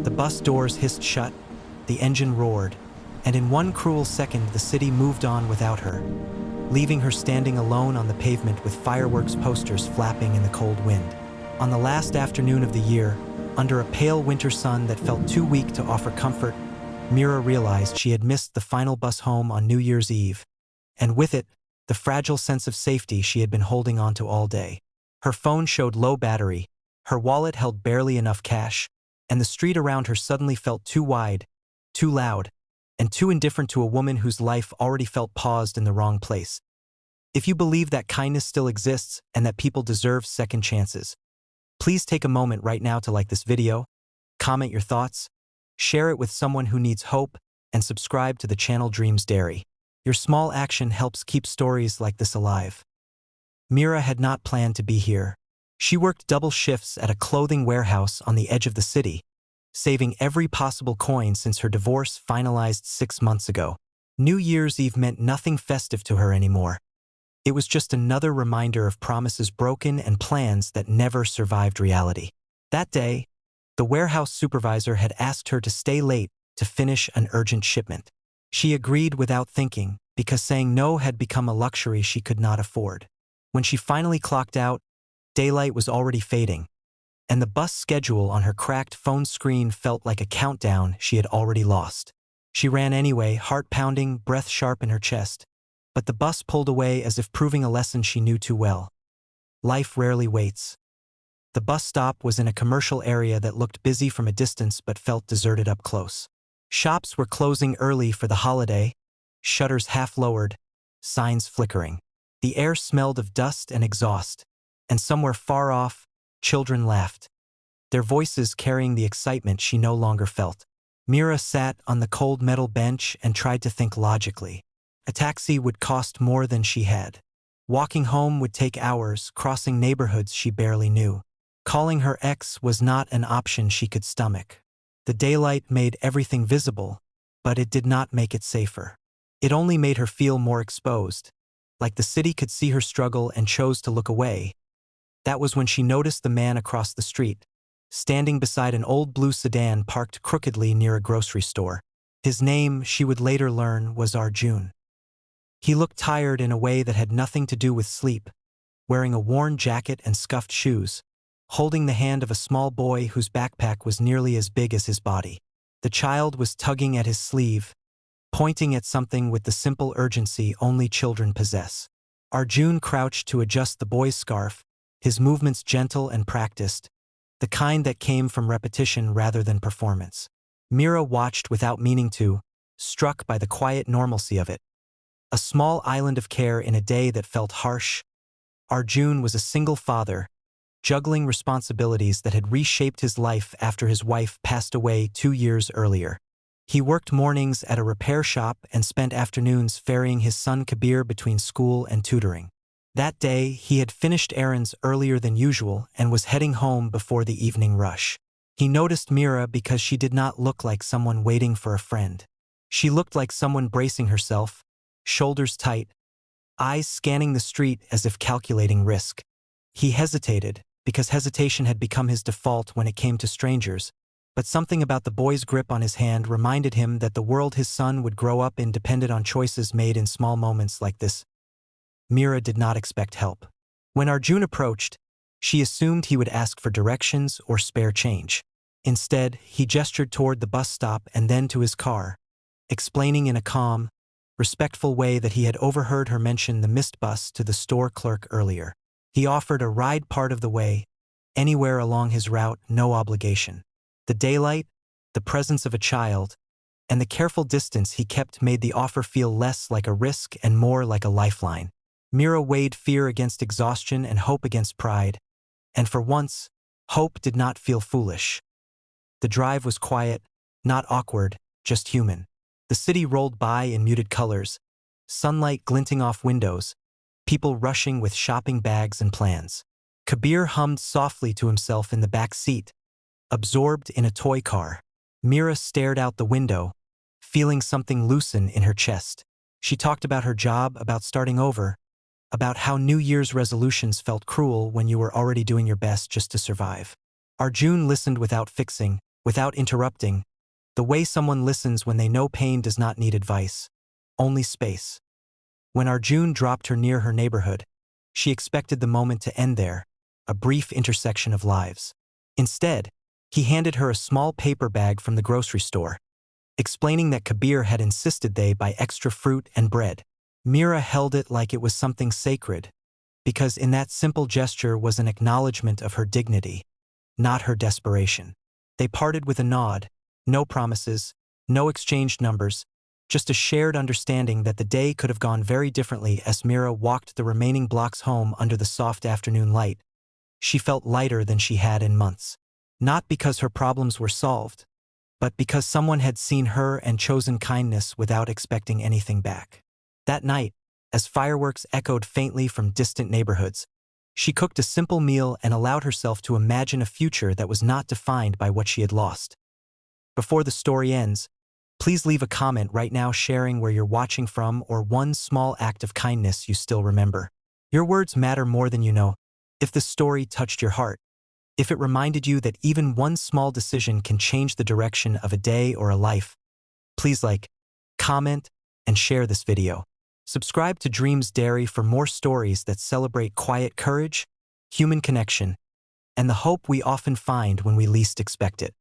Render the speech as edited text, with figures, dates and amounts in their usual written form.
The bus doors hissed shut, the engine roared, and in one cruel second the city moved on without her, leaving her standing alone on the pavement with fireworks posters flapping in the cold wind. On the last afternoon of the year, under a pale winter sun that felt too weak to offer comfort, Meera realized she had missed the final bus home on New Year's Eve, and with it, the fragile sense of safety she had been holding onto all day. Her phone showed low battery, her wallet held barely enough cash, and the street around her suddenly felt too wide, too loud, and too indifferent to a woman whose life already felt paused in the wrong place. If you believe that kindness still exists and that people deserve second chances, please take a moment right now to like this video, comment your thoughts, share it with someone who needs hope, and subscribe to the channel Dreams Dairy. Your small action helps keep stories like this alive. Meera had not planned to be here. She worked double shifts at a clothing warehouse on the edge of the city, saving every possible coin since her divorce finalized 6 months ago. New Year's Eve meant nothing festive to her anymore. It was just another reminder of promises broken and plans that never survived reality. That day, the warehouse supervisor had asked her to stay late to finish an urgent shipment. She agreed without thinking, because saying no had become a luxury she could not afford. When she finally clocked out, daylight was already fading, and the bus schedule on her cracked phone screen felt like a countdown she had already lost. She ran anyway, heart pounding, breath sharp in her chest, but the bus pulled away as if proving a lesson she knew too well. Life rarely waits. The bus stop was in a commercial area that looked busy from a distance but felt deserted up close. Shops were closing early for the holiday, shutters half lowered, signs flickering. The air smelled of dust and exhaust, and somewhere far off, children laughed, their voices carrying the excitement she no longer felt. Meera sat on the cold metal bench and tried to think logically. A taxi would cost more than she had. Walking home would take hours, crossing neighborhoods she barely knew. Calling her ex was not an option she could stomach. The daylight made everything visible, but it did not make it safer. It only made her feel more exposed, like the city could see her struggle and chose to look away. That was when she noticed the man across the street, standing beside an old blue sedan parked crookedly near a grocery store. His name, she would later learn, was Arjun. He looked tired in a way that had nothing to do with sleep, wearing a worn jacket and scuffed shoes, holding the hand of a small boy whose backpack was nearly as big as his body. The child was tugging at his sleeve, pointing at something with the simple urgency only children possess. Arjun crouched to adjust the boy's scarf, his movements gentle and practiced, the kind that came from repetition rather than performance. Meera watched without meaning to, struck by the quiet normalcy of it. A small island of care in a day that felt harsh. Arjun was a single father, juggling responsibilities that had reshaped his life after his wife passed away 2 years earlier. He worked mornings at a repair shop and spent afternoons ferrying his son Kabir between school and tutoring. That day, he had finished errands earlier than usual and was heading home before the evening rush. He noticed Meera because she did not look like someone waiting for a friend. She looked like someone bracing herself, shoulders tight, eyes scanning the street as if calculating risk. He hesitated, because hesitation had become his default when it came to strangers, but something about the boy's grip on his hand reminded him that the world his son would grow up in depended on choices made in small moments like this. Meera did not expect help. When Arjun approached, she assumed he would ask for directions or spare change. Instead, he gestured toward the bus stop and then to his car, explaining in a calm, respectful way that he had overheard her mention the missed bus to the store clerk earlier. He offered a ride part of the way, anywhere along his route, no obligation. The daylight, the presence of a child, and the careful distance he kept made the offer feel less like a risk and more like a lifeline. Meera weighed fear against exhaustion and hope against pride, and for once, hope did not feel foolish. The drive was quiet, not awkward, just human. The city rolled by in muted colors, sunlight glinting off windows, people rushing with shopping bags and plans. Kabir hummed softly to himself in the back seat, absorbed in a toy car. Meera stared out the window, feeling something loosen in her chest. She talked about her job, about starting over, about how New Year's resolutions felt cruel when you were already doing your best just to survive. Arjun listened without fixing, without interrupting, the way someone listens when they know pain does not need advice, only space. When Arjun dropped her near her neighborhood, she expected the moment to end there, a brief intersection of lives. Instead, he handed her a small paper bag from the grocery store, explaining that Kabir had insisted they buy extra fruit and bread. Meera held it like it was something sacred, because in that simple gesture was an acknowledgement of her dignity, not her desperation. They parted with a nod, no promises, no exchanged numbers, just a shared understanding that the day could have gone very differently. As Meera walked the remaining blocks home under the soft afternoon light, she felt lighter than she had in months. Not because her problems were solved, but because someone had seen her and chosen kindness without expecting anything back. That night, as fireworks echoed faintly from distant neighborhoods, she cooked a simple meal and allowed herself to imagine a future that was not defined by what she had lost. Before the story ends, please leave a comment right now sharing where you're watching from or one small act of kindness you still remember. Your words matter more than you know. If the story touched your heart, if it reminded you that even one small decision can change the direction of a day or a life, please like, comment, and share this video. Subscribe to Dreams Dairy for more stories that celebrate quiet courage, human connection, and the hope we often find when we least expect it.